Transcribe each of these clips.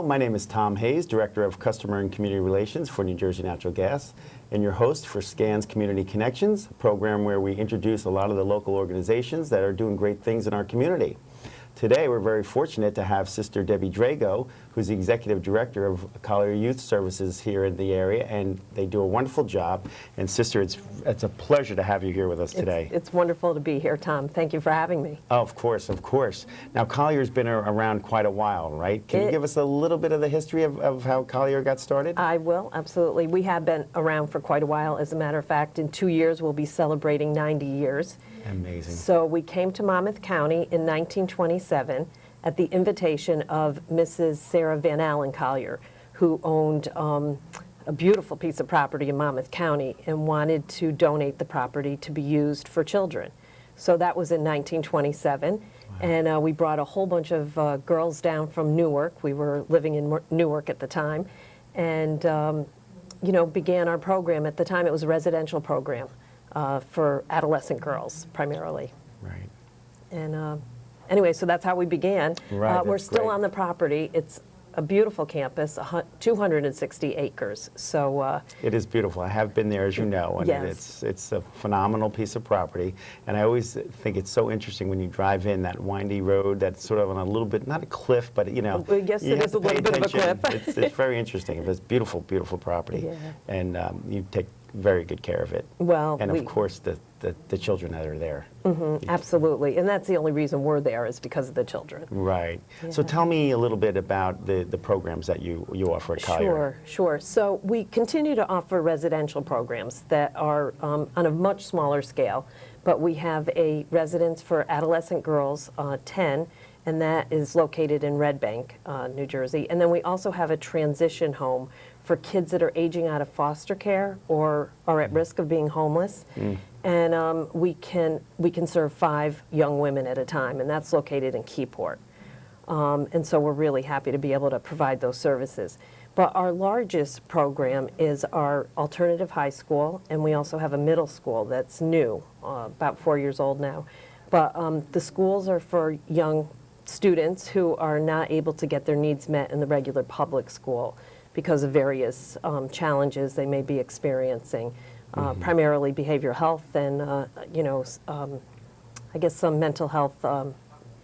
Hello, my name is Tom Hayes, Director of Customer and Community Relations for New Jersey Natural Gas, and your host for SCAN's Community Connections, a program where we introduce a lot of the local organizations that are doing great things in our community. Today, we're very fortunate to have Sister Debbie Drago, who's the Executive Director of Collier Youth Services here in the area, and they do a wonderful job. And Sister, it's a pleasure to have you here with us today. It's wonderful to be here, Tom. Thank you for having me. Oh, of course, of course. Now, Collier's been around quite a while, right? Can you give us a little bit of the history of how Collier got started? I will, absolutely. We have been around for quite a while. As a matter of fact, in 2 years, we'll be celebrating 90 years. Amazing. So we came to Monmouth County in 1927 at the invitation of Mrs. Sarah Van Allen Collier, who owned a beautiful piece of property in Monmouth County and wanted to donate the property to be used for children. So that was in 1927. Wow. And we brought a whole bunch of girls down from Newark. We were living in Newark at the time, and you know, began our program. At the time, it was a residential program for adolescent girls primarily. Right. And anyway, so that's how we began. Right, we're that's still great. On the property. It's a beautiful campus, 260 acres. So it is beautiful. I have been there, as you know, and yes. it's a phenomenal piece of property. And I always think it's so interesting when you drive in that windy road that's sort of on a little bit, not a cliff, but you know, yes, you it have is to a little pay bit of a attention. cliff. It's very interesting. It's beautiful, beautiful property. Yeah. And you take very good care of it. Well, and of course the children that are there. Mm-hmm, absolutely, and that's the only reason we're there is because of the children. Right. Yeah. So tell me a little bit about the programs that you offer at Collier. Sure. So we continue to offer residential programs that are on a much smaller scale, but we have a residence for adolescent girls, 10, and that is located in Red Bank, New Jersey. And then we also have a transition home for kids that are aging out of foster care or are at risk of being homeless. And we can serve 5 young women at a time, and that's located in Keyport. And so we're really happy to be able to provide those services. But our largest program is our alternative high school, and we also have a middle school that's new, about 4 years old now. But the schools are for young students who are not able to get their needs met in the regular public school because of various challenges they may be experiencing, primarily behavioral health and, you know, I guess some mental health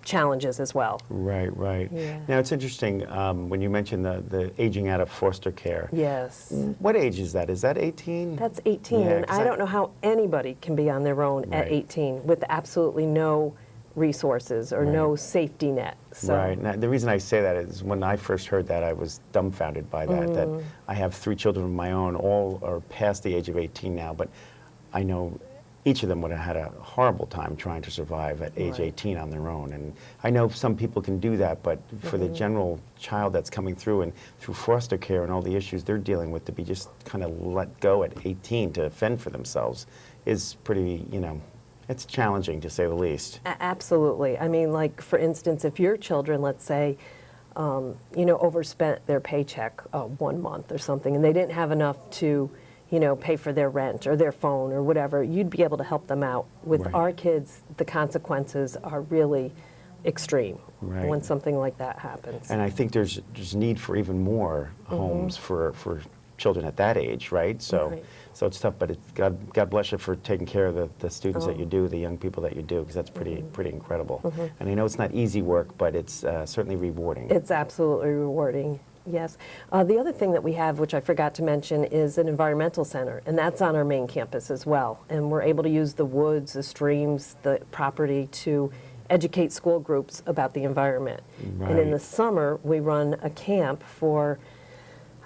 challenges as well. Right. Yeah. Now, it's interesting when you mentioned the aging out of foster care. Yes. What age is that? Is that 18? That's 18, Yeah, and 'cause I don't know how anybody can be on their own at Right. 18 with absolutely no resources or no safety net. So. Right. Now, the reason I say that is when I first heard that, I was dumbfounded by that. That I have 3 children of my own, all are past the age of 18 now, but I know each of them would have had a horrible time trying to survive at age 18 on their own. And I know some people can do that, but for the general child that's coming through and through foster care and all the issues they're dealing with, to be just kind of let go at 18 to fend for themselves is pretty, you know, it's challenging to say the least. Absolutely. I mean, like, for instance, if your children, let's say, you know, overspent their paycheck 1 month or something, and they didn't have enough to, you know, pay for their rent or their phone or whatever, you'd be able to help them out. With our kids, the consequences are really extreme when something like that happens. And I think there's need for even more homes for children at that age, right? So so it's tough, but it's God bless you for taking care of the students that you do, the young people that you do, because that's pretty incredible. And I know it's not easy work, but it's certainly rewarding. It's absolutely rewarding. Yes. The other thing that we have, which I forgot to mention, is an environmental center, and that's on our main campus as well. And we're able to use the woods, the streams, the property to educate school groups about the environment. And in the summer, we run a camp for,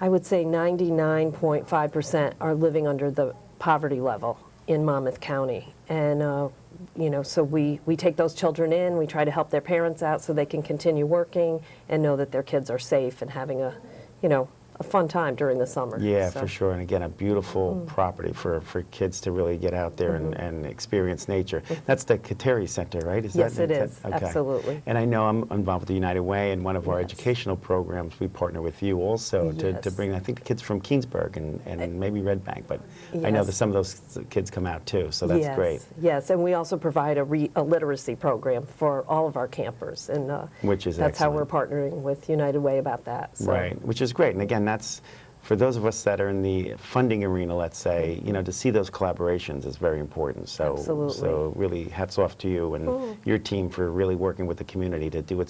I would say 99.5% are living under the poverty level in Monmouth County. And you know, so we take those children in, we try to help their parents out so they can continue working and know that their kids are safe and having a, you know, a fun time during the summer. Yeah, So, for sure. And again, a beautiful property for kids to really get out there and experience nature. That's the Kateri Center, right? Yes, it that- is. Absolutely. And I know I'm involved with the United Way, and one of our Yes. educational programs, we partner with you also to Yes. bring, I think, the kids from Keensburg and maybe Red Bank, but I know Yes. that some of those kids come out too, so that's yes, great. Yes, and we also provide a literacy program for all of our campers, and Which is that's how excellent. we're partnering with United Way about that. So. Right, which is great. And again, that's, for those of us that are in the funding arena, let's say, to see those collaborations is very important. So, Absolutely. So really hats off to you and your team for really working with the community to do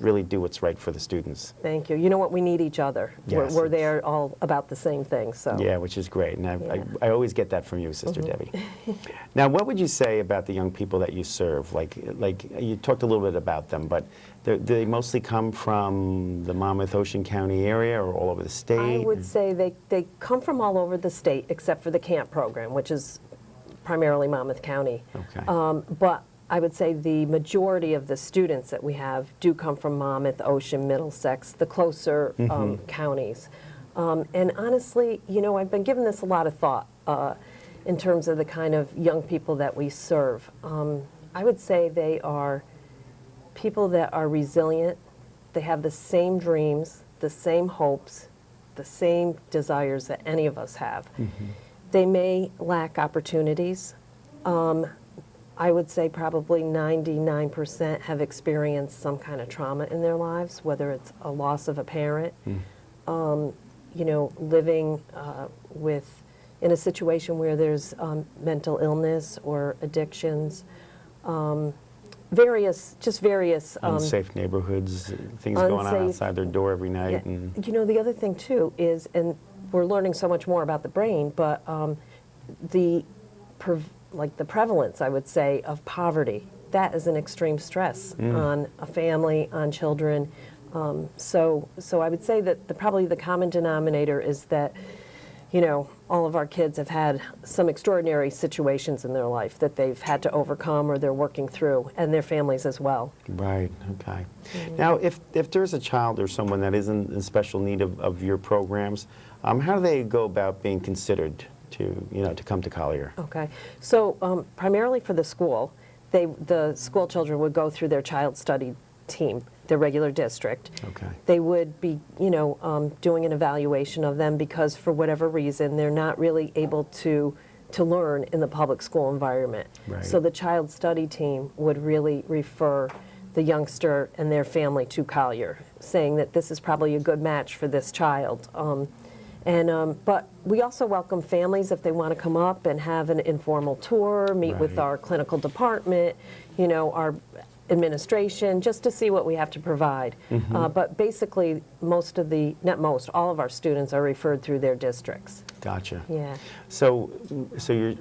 really do what's right for the students. Thank you. You know what? We need each other. Yes, We're it's- there all about the same thing. So. Yeah, which is great. And Yeah. I always get that from you, Sister Debbie. Now, what would you say about the young people that you serve? Like you talked a little bit about them, but do they mostly come from the Monmouth, Ocean County area or all over the state? I would say they come from all over the state except for the camp program, which is primarily Monmouth County. Okay. But I would say the majority of the students that we have do come from Monmouth, Ocean, Middlesex, the closer counties. And honestly, I've been giving this a lot of thought in terms of the kind of young people that we serve. I would say they are people that are resilient. They have the same dreams, the same hopes, the same desires that any of us have. They may lack opportunities. I would say probably 99% have experienced some kind of trauma in their lives, whether it's a loss of a parent, living in a situation where there's mental illness or addictions, various Unsafe neighborhoods, things going on unsafe- outside their door every night. Yeah. And The other thing too is, and we're learning so much more about the brain, but the prevalence, I would say, of poverty, that is an extreme stress on a family, on children. So I would say that probably the common denominator is that, all of our kids have had some extraordinary situations in their life that they've had to overcome or they're working through, and their families as well. right, okay. Now, if there's a child or someone that is in special need of your programs, how do they go about being considered to come to Collier? Okay, so primarily for the school, the school children would go through their child study team, their regular district. Okay. They would be, doing an evaluation of them because for whatever reason, they're not really able to learn in the public school environment. Right. So the child study team would really refer the youngster and their family to Collier, saying that this is probably a good match for this child. But we also welcome families if they want to come up and have an informal tour, meet with Right. our clinical department, our administration, just to see what we have to provide. But basically, all of our students are referred through their districts. Gotcha. Yeah. So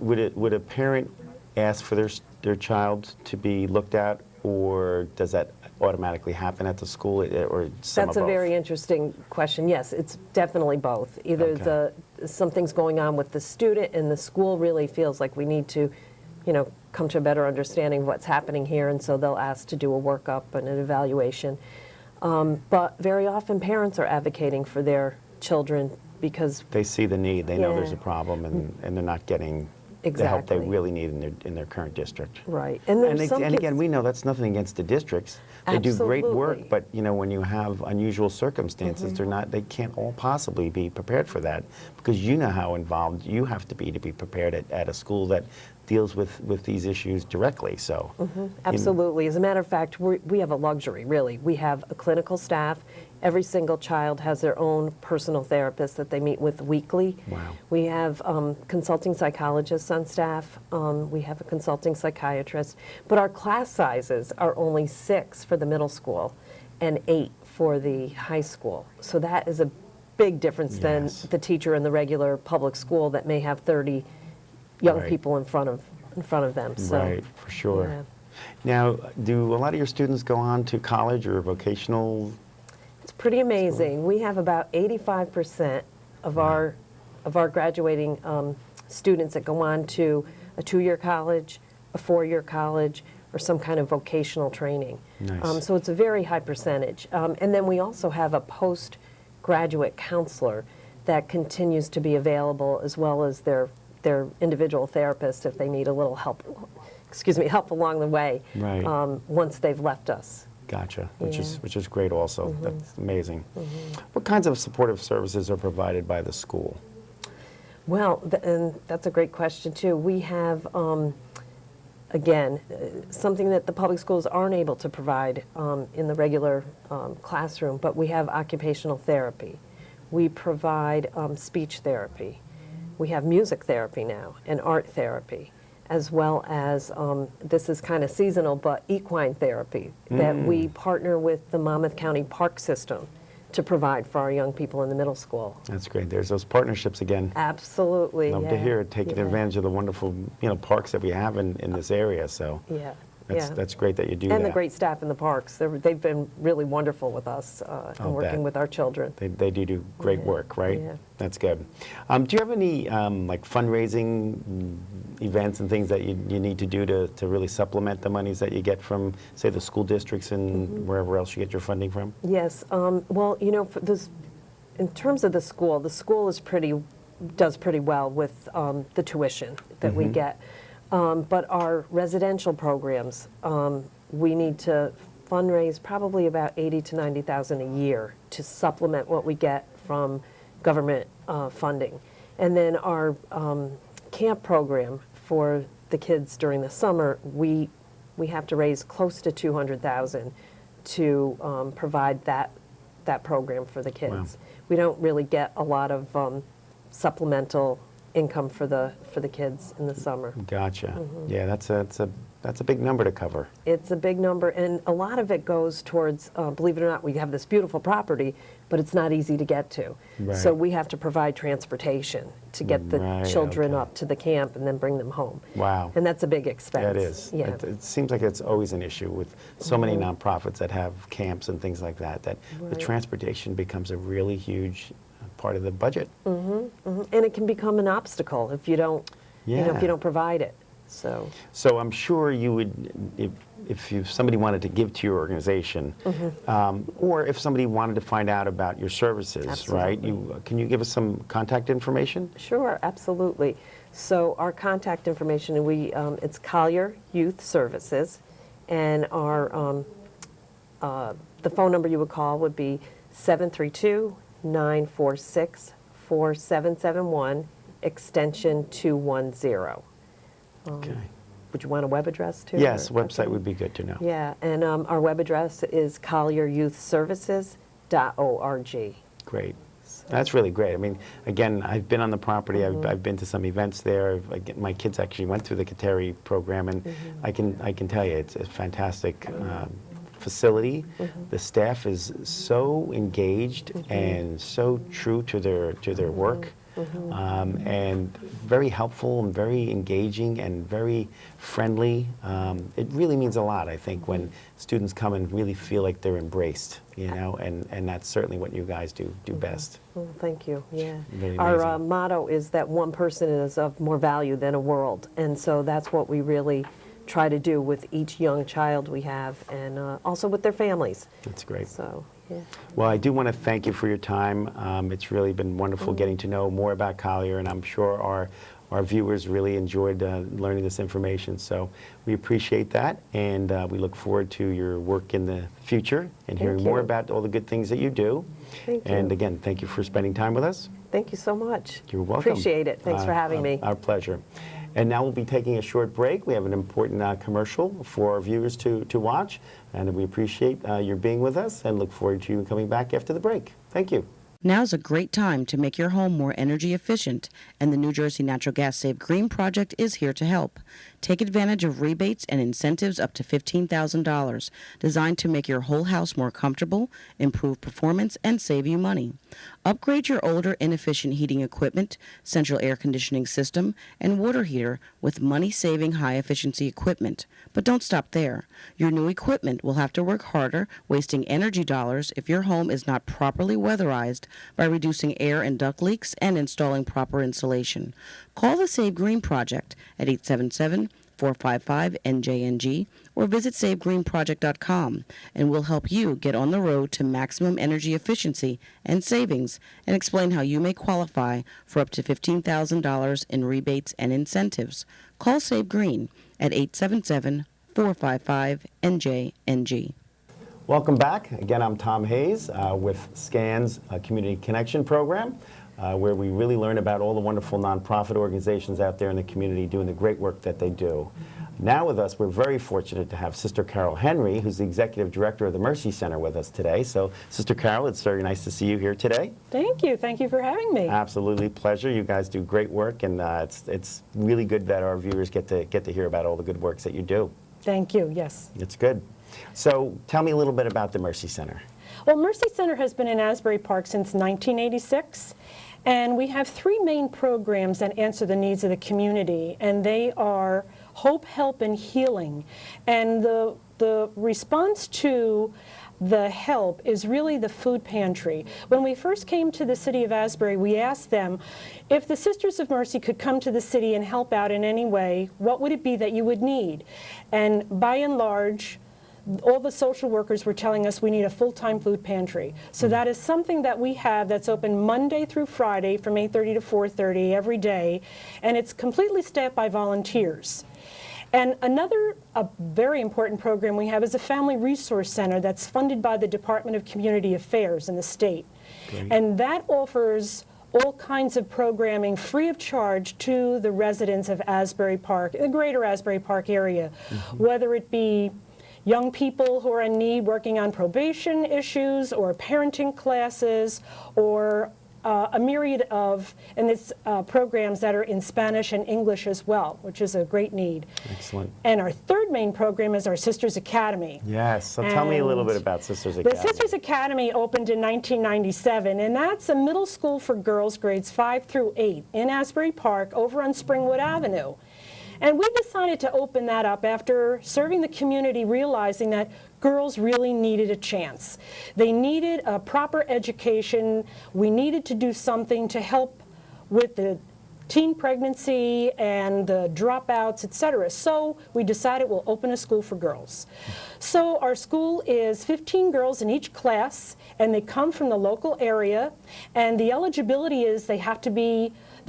would a parent ask for their child to be looked at, or does that automatically happen at the school, or some That's of a both? very interesting question. Yes, it's definitely both. Either Okay. something's going on with the student and the school really feels like we need to, come to a better understanding of what's happening here, and so they'll ask to do a workup and an evaluation. But very often parents are advocating for their children because They see the need, they know there's a Yeah. problem, and they're not getting the help they Exactly. really need in their current district. right. And there's some And again, kids- we know that's nothing against the districts. They do great work, Absolutely. but when you have unusual circumstances, they can't all possibly be prepared for that, because you know how involved you have to be prepared at a school that deals with these issues directly. So Absolutely. As a matter of fact, we have a luxury, really. We have a clinical staff. Every single child has their own personal therapist that they meet with weekly. Wow. We have consulting psychologists on staff. We have a consulting psychiatrist. But our class sizes are only 6 for the middle school and 8 for the high school. So that is a big difference than Yes. the teacher in the regular public school that may have 30 young Right. people in front of them. So, right, for sure. yeah. Now, do a lot of your students go on to college or vocational? It's pretty amazing. We have about 85% of our graduating students that go on to a 2-year college, a 4-year college, or some kind of vocational training. Nice. So it's a very high percentage. And then we also have a graduate counselor that continues to be available, as well as their individual therapist if they need a little help, help along the way, Right. Once they've left us. Gotcha, which Yeah. is great also. That's amazing. What kinds of supportive services are provided by the school? Well, and that's a great question too. We have, again, something that the public schools aren't able to provide in the regular classroom, but we have occupational therapy. We provide speech therapy. We have music therapy now and art therapy, as well as, this is kind of seasonal, but equine therapy that we partner with the Monmouth County Park System to provide for our young people in the middle school. That's great. There's those partnerships again. Absolutely. Love to hear it, taking advantage of the wonderful, parks that we have in this area. So Yeah. that's great that you do that. And the great staff in the parks. They've been really wonderful with us I'll and working bet. with our children. They do great work, right? Yeah. That's good. Do you have any like fundraising events and things that you need to do to really supplement the monies that you get from, say, the school districts and wherever else you get your funding from? Yes. Well, for this, in terms of the school is does pretty well with the tuition that we get. But our residential programs, we need to fundraise probably about $80,000 to $90,000 a year to supplement what we get from government funding. And then our camp program for the kids during the summer, we have to raise close to $200,000 to provide that program for the kids. Wow. We don't really get a lot of supplemental income for the kids in the summer. Gotcha. Yeah, that's a big number to cover. It's a big number, and a lot of it goes towards, believe it or not, we have this beautiful property, but it's not easy to get to. Right. So we have to provide transportation to get the Right, children okay. up to the camp and then bring them home. Wow. And that's a big expense. Yeah, it is. Yeah. It seems like it's always an issue with so many nonprofits that have camps and things like that, that the Right. transportation becomes a really huge part of the budget. And it can become an obstacle if you don't, if Yeah. you don't provide it. So, So I'm sure you would, if somebody wanted to give to your organization, or if somebody wanted to find out about your services, right? Can you give us some contact information? sure, absolutely. So our contact information, it's Collier Youth Services, and our the phone number you would call would be 732-946-4771, extension 210. Okay. Would you want a web address too? Yes, or- website would be good to know. Yeah, and our web address is collieryouthservices.org. Great. That's really great. I mean, again, I've been on the property. I've been to some events there. My kids actually went through the Kateri program, and I can tell you, it's a fantastic facility. The staff is so engaged and so true to their work, and very helpful and very engaging and very friendly. It really means a lot, I think, when students come and really feel like they're embraced, and that's certainly what you guys do best. Oh, thank you. Yeah. Really Our amazing. motto is that one person is of more value than a world, and so that's what we really try to do with each young child we have, and also with their families. That's great. So, yeah. Well, I do want to thank you for your time. It's really been wonderful getting to know more about Collier, and I'm sure our viewers really enjoyed learning this information. So we appreciate that, and we look forward to your work in the future and hearing Thank more you. about all the good things that you do. Thank you. And again, thank you for spending time with us. Thank you so much. You're welcome. Appreciate it. Thanks for having me. Our pleasure. And now we'll be taking a short break. We have an important commercial for our viewers to watch, and we appreciate your being with us and look forward to you coming back after the break. Thank you. Now's a great time to make your home more energy efficient, and the New Jersey Natural Gas Save Green project is here to help. Take advantage of rebates and incentives up to $15,000, designed to make your whole house more comfortable, improve performance, and save you money. Upgrade your older, inefficient heating equipment, central air conditioning system, and water heater with money-saving, high-efficiency equipment. But don't stop there. Your new equipment will have to work harder, wasting energy dollars if your home is not properly weatherized by reducing air and duct leaks and installing proper insulation. Call the Save Green Project at 877 455-NJNG or visit SaveGreenProject.com, and we'll help you get on the road to maximum energy efficiency and savings and explain how you may qualify for up to $15,000 in rebates and incentives. Call Save Green at 877-455-NJNG. Welcome back. Again, I'm Tom Hayes with SCAN's Community Connection Program, where we really learn about all the wonderful nonprofit organizations out there in the community doing the great work that they do. Now with us, we're very fortunate to have Sister Carol Henry, who's the Executive Director of the Mercy Center, with us today. So, Sister Carol, it's very nice to see you here today. Thank you. Thank you for having me. Absolutely, pleasure. You guys do great work, and it's really good that our viewers get to hear about all the good works that you do. Thank you. Yes. It's good. So, tell me a little bit about the Mercy Center. Well, Mercy Center has been in Asbury Park since 1986, and we have three main programs that answer the needs of the community, and they are Hope, Help, and Healing. And the response to the help is really the food pantry. When we first came to the city of Asbury, we asked them if the Sisters of Mercy could come to the city and help out in any way, what would it be that you would need? And by and large, all the social workers were telling us we need a full-time food pantry. So that is something that we have that's open Monday through Friday from 8:30 to 4:30 every day, and it's completely staffed by volunteers. And another very important program we have is a family resource center that's funded by the Department of Community Affairs in the state. Great. And that offers all kinds of programming free of charge to the residents of Asbury Park, the greater Asbury Park area, whether it be young people who are in need working on probation issues or parenting classes or a myriad of programs that are in Spanish and English as well, which is a great need. Excellent. And our third main program is our Sisters Academy. Yes, so tell me a little bit about Sisters Academy. The Sisters Academy opened in 1997, and that's a middle school for girls grades 5 through 8 in Asbury Park over on Springwood Avenue. And we decided to open that up after serving the community, realizing that girls really needed a chance. They needed a proper education. We needed to do something to help with the teen pregnancy and the dropouts, etc. So we decided we'll open a school for girls. So our school is 15 girls in each class, and they come from the local area, and the eligibility is the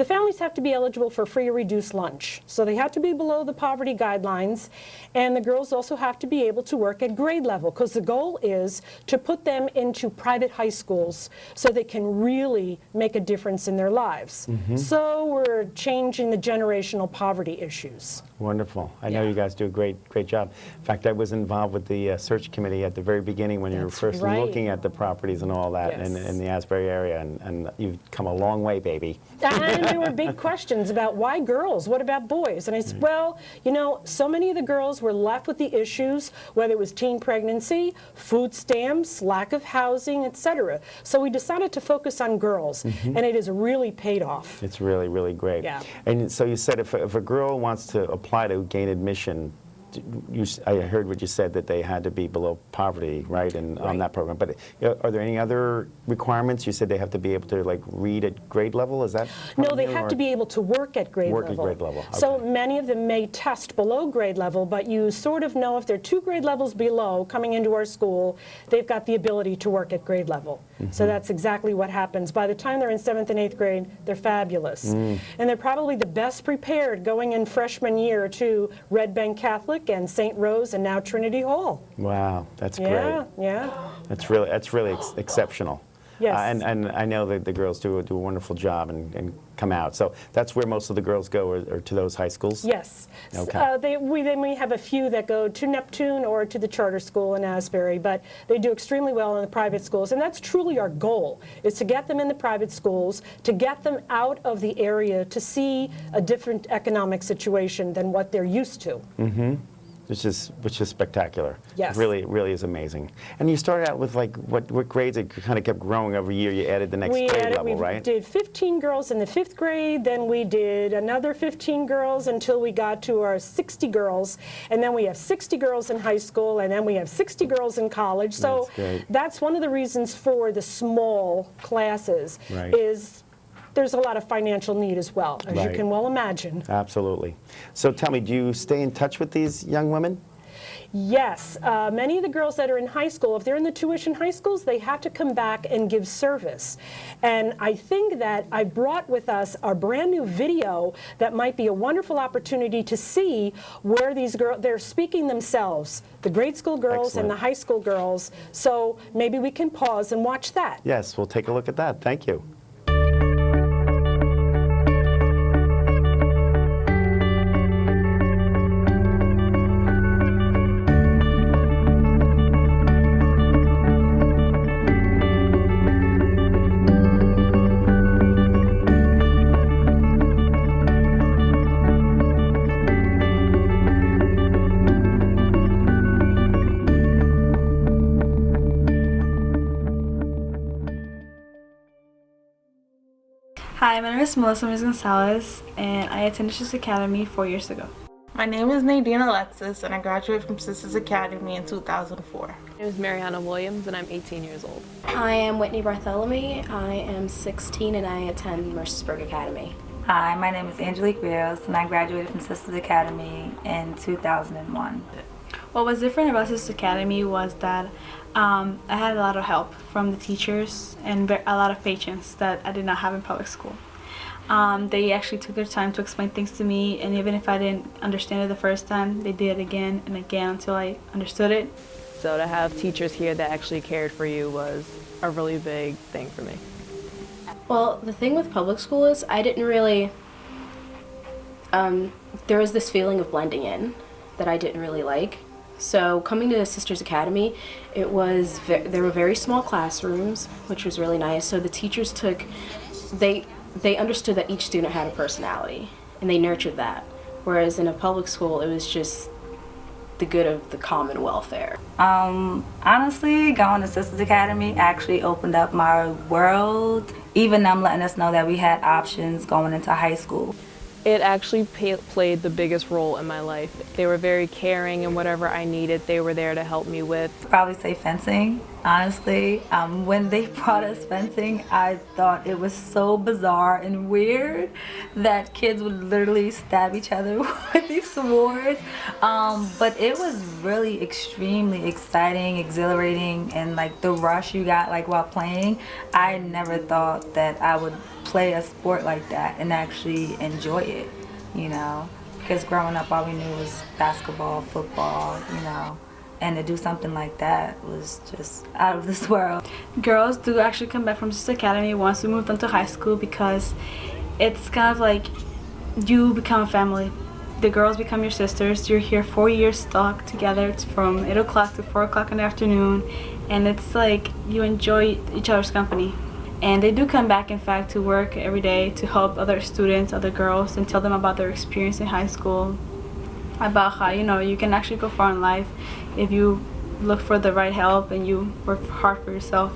families have to be eligible for free or reduced lunch. So they have to be below the poverty guidelines, and the girls also have to be able to work at grade level, because the goal is to put them into private high schools so they can really make a difference in their lives. So we're changing the generational poverty issues. Wonderful. I know you guys do a great job. In fact, I was involved with the search committee at the very beginning when you were first looking at the properties and all that in the Asbury area, and you've come a long way, baby. And there were big questions about why girls, what about boys? And I said, well, you know, so many of the girls were left with the issues, whether it was teen pregnancy, food stamps, lack of housing, etc. So we decided to focus on girls, and it has really paid off. It's really, really great. Yeah. And so you said if a girl wants to apply to gain admission, I heard what you said, that they had to be below poverty, right, and on that program. But are there any other requirements? You said they have to be able to read at grade level. Is that no? They have to be able to work at grade level. Work at grade level. Okay. So many of them may test below grade level, but you sort of know if they're 2 grade levels below coming into our school, they've got the ability to work at grade level. So that's exactly what happens. By the time they're in 7th and 8th grade, they're fabulous, and they're probably the best prepared going in freshman year to Red Bank Catholic and St. Rose and now Trinity Hall. Wow, that's great. Yeah. That's really exceptional. Yes. And I know that the girls do a wonderful job and come out. So that's where most of the girls go, or to those high schools? Yes. Okay. We have a few that go to Neptune or to the charter school in Asbury, but they do extremely well in the private schools. And that's truly our goal, is to get them in the private schools, to get them out of the area to see a different economic situation than what they're used to. Which is spectacular. Yes. It really is amazing. And you started out with what grades? It kind of kept growing every year. You added the next grade level, right? We did 15 girls in the 5th grade, then we did another 15 girls until we got to our 60 girls, and then we have 60 girls in high school, and then we have 60 girls in college. So that's great. That's one of the reasons for the small classes, Right. is there's a lot of financial need as well, as you Right. can well imagine. Absolutely. So tell me, do you stay in touch with these young women? Yes, many of the girls that are in high school, if they're in the tuition high schools, they have to come back and give service. And I think that I brought with us a brand new video that might be a wonderful opportunity to see where these girls, they're speaking themselves, the grade school girls and the Excellent. high school girls. So maybe we can pause and watch that. Yes, we'll take a look at that. Thank you. Hi, my name is Melissa Ms. Gonzalez, and I attended Sisters Academy 4 years ago. My name is Nadine Alexis, and I graduated from Sisters Academy in 2004. My name is Mariana Williams, and I'm 18 years old. I am Whitney Bartholomew. I am 16 and I attend Mercersburg Academy. Hi, my name is Angelique Rios, and I graduated from Sisters Academy in 2001. What was different about Sisters Academy was that I had a lot of help from the teachers and a lot of patience that I did not have in public school. They actually took their time to explain things to me, and even if I didn't understand it the first time, they did it again and again until I understood it. So to have teachers here that actually cared for you was a really big thing for me. Well, the thing with public school is I didn't really, there was this feeling of blending in that I didn't really like. So coming to Sisters Academy, it was there were very small classrooms, which was really nice. So the teachers they understood that each student had a personality, and they nurtured that. Whereas in a public school, it was just the good of the common welfare. Honestly, going to Sisters Academy actually opened up my world, even them letting us know that we had options going into high school. It actually played the biggest role in my life. They were very caring, and whatever I needed, they were there to help me with. Probably say fencing, honestly. When they brought us fencing, I thought it was so bizarre and weird that kids would literally stab each other with these swords. But it was really extremely exciting, exhilarating, and like the rush you got like while playing. I never thought that I would play a sport like that and actually enjoy it, you know, because growing up all we knew was basketball, football, you know, and to do something like that was just out of this world. Girls do actually come back from Sisters Academy once we moved on to high school because it's kind of like you become a family. The girls become your sisters. You're here 4 years stuck together. It's from 8 o'clock to 4 o'clock in the afternoon, and it's like you enjoy each other's company. And they do come back, in fact, to work every day to help other students, other girls, and tell them about their experience in high school, about how, you know, you can actually go far in life if you look for the right help and you work hard for yourself.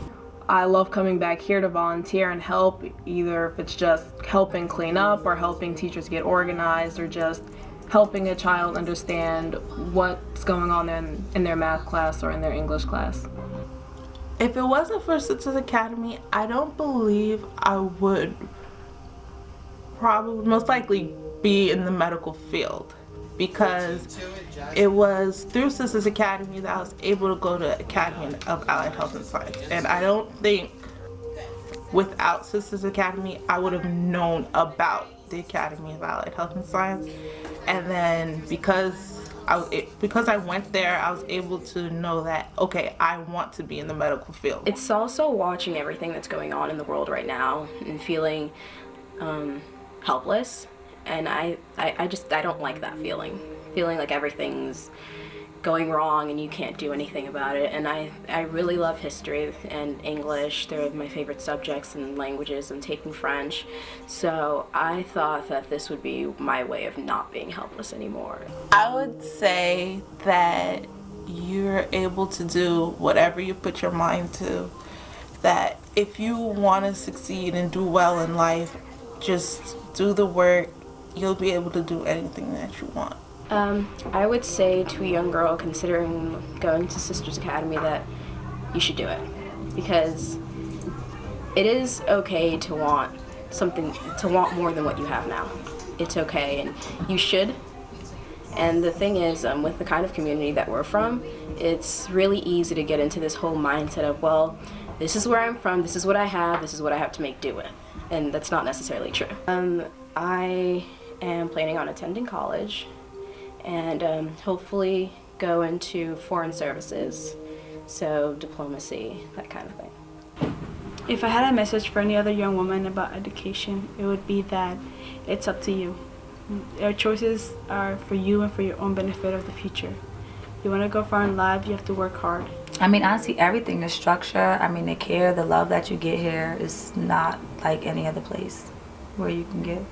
I love coming back here to volunteer and help, either if it's just helping clean up or helping teachers get organized or just helping a child understand what's going on in their math class or in their English class. If it wasn't for Sisters Academy, I don't believe I would probably most likely be in the medical field, because it was through Sisters Academy that I was able to go to Academy of Allied Health and Science. And I don't think without Sisters Academy I would have known about the Academy of Allied Health and Science. And then because I went there, I was able to know that, okay, I want to be in the medical field. It's also watching everything that's going on in the world right now and feeling helpless. And I don't like that feeling like everything's going wrong and you can't do anything about it. And I really love history and English. They're my favorite subjects and languages. I'm taking French. So I thought that this would be my way of not being helpless anymore. I would say that you're able to do whatever you put your mind to. That if you want to succeed and do well in life, just do the work. You'll be able to do anything that you want. I would say to a young girl considering going to Sisters Academy that you should do it, because it is okay to want something, to want more than what you have now. It's okay, and you should. And the thing is, with the kind of community that we're from, it's really easy to get into this whole mindset of, well, this is where I'm from, this is what I have, this is what I have to make do with. And that's not necessarily true. I am planning on attending college and hopefully go into foreign services, so diplomacy, that kind of thing. If I had a message for any other young woman about education, it would be that it's up to you. Our choices are for you and for your own benefit of the future. You want to go far in life, you have to work hard. I mean, honestly, everything, the structure, I mean, the care, the love that you get here is not like any other place where you can get.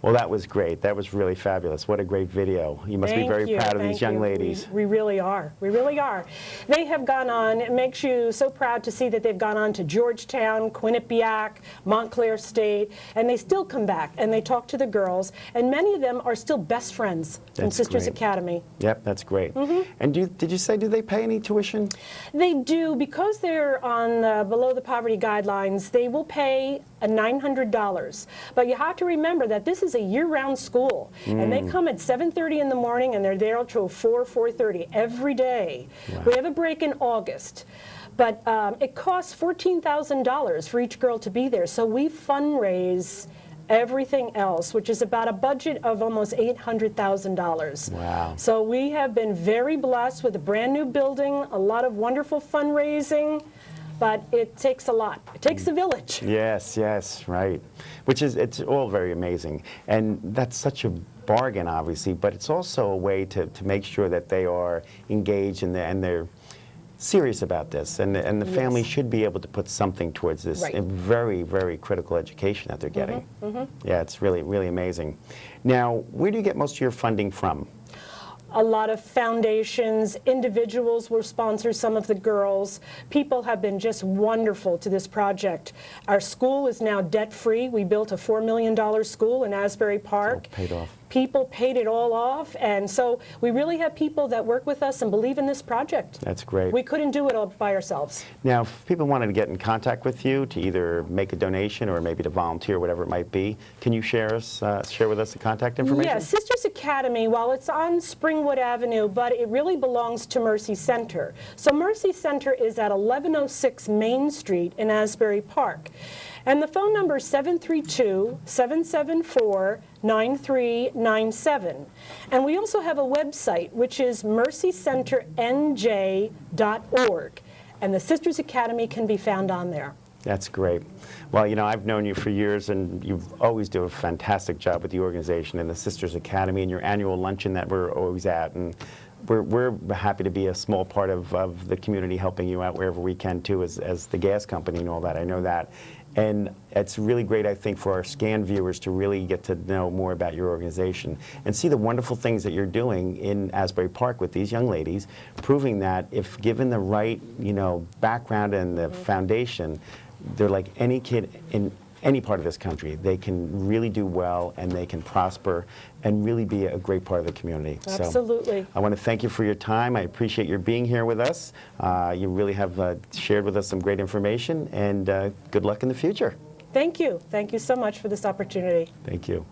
Well, that was great. That was really fabulous. What a great video. You must be very proud of these young ladies. We really are. We really are. They have gone on. It makes you so proud to see that they've gone on to Georgetown, Quinnipiac, Montclair State, and they still come back and they talk to the girls, and many of them are still best friends from Sisters great. Academy. Yep, that's great. And did you say, do they pay any tuition? They do. Because they're on below the poverty guidelines, they will pay $900. But you have to remember that this is a year-round school, and they come at 7:30 in the morning and they're there till 4:30 every day. Wow. We have a break in August, but it costs $14,000 for each girl to be there. So we fundraise everything else, which is about a budget of almost $800,000. Wow. So we have been very blessed with a brand new building, a lot of wonderful fundraising. But it takes a lot. It takes a village. Yes, yes, right. Which is, it's all very amazing. And that's such a bargain, obviously, but it's also a way to make sure that they are engaged and they're serious about this. And the family should be able to put something towards this very, very critical education that they're getting. Yeah, it's really, really amazing. Now, where do you get most of your funding from? A lot of foundations, individuals will sponsor some of the girls. People have been just wonderful to this project. Our school is now debt-free. We built a $4 million school in Asbury Park. Oh, paid off. People paid it all off, and so we really have people that work with us and believe in this project. That's great. We couldn't do it all by ourselves. Now, if people wanted to get in contact with you to either make a donation or maybe to volunteer, whatever it might be, can you share with us the contact information? Yes, Sisters Academy, while it's on Springwood Avenue, but it really belongs to Mercy Center. So Mercy Center is at 1106 Main Street in Asbury Park. And the phone number is 732-774-9397. And we also have a website, which is mercycenternj.org. And the Sisters Academy can be found on there. That's great. Well, you know, I've known you for years, and you always do a fantastic job with the organization and the Sisters Academy and your annual luncheon that we're always at. And we're happy to be a small part of the community, helping you out wherever we can, too, as the gas company and all that. I know that. And it's really great, I think, for our scan viewers to really get to know more about your organization and see the wonderful things that you're doing in Asbury Park with these young ladies, proving that if given the right, you know, background and the foundation, they're like any kid in any part of this country. They can really do well, and they can prosper and really be a great part of the community. Absolutely. So I want to thank you for your time. I appreciate your being here with us. You really have shared with us some great information, and good luck in the future. Thank you. Thank you so much for this opportunity. Thank you.